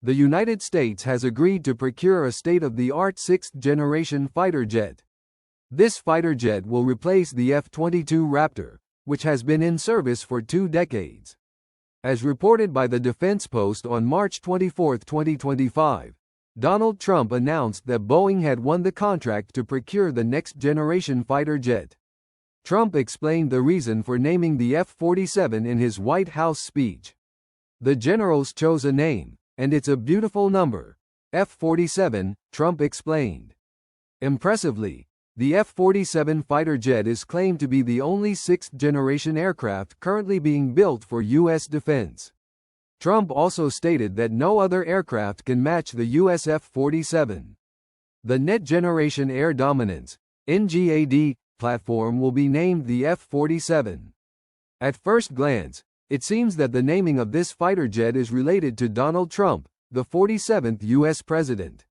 the United States has agreed to procure a state-of-the-art sixth-generation fighter jet. This fighter jet will replace the F-22 Raptor, which has been in service for 2 decades. As reported by the Defense Post on March 24, 2025, Donald Trump announced that Boeing had won the contract to procure the next-generation fighter jet. Trump explained the reason for naming the F-47 in his White House speech. "The generals chose a name, and it's a beautiful number. F-47, Trump explained. Impressively, the F-47 fighter jet is claimed to be the only sixth-generation aircraft currently being built for U.S. defense. Trump also stated that no other aircraft can match the U.S. F-47. The Next Generation Air Dominance (NGAD) platform will be named the F-47. At first glance, it seems that the naming of this fighter jet is related to Donald Trump, the 47th U.S. president.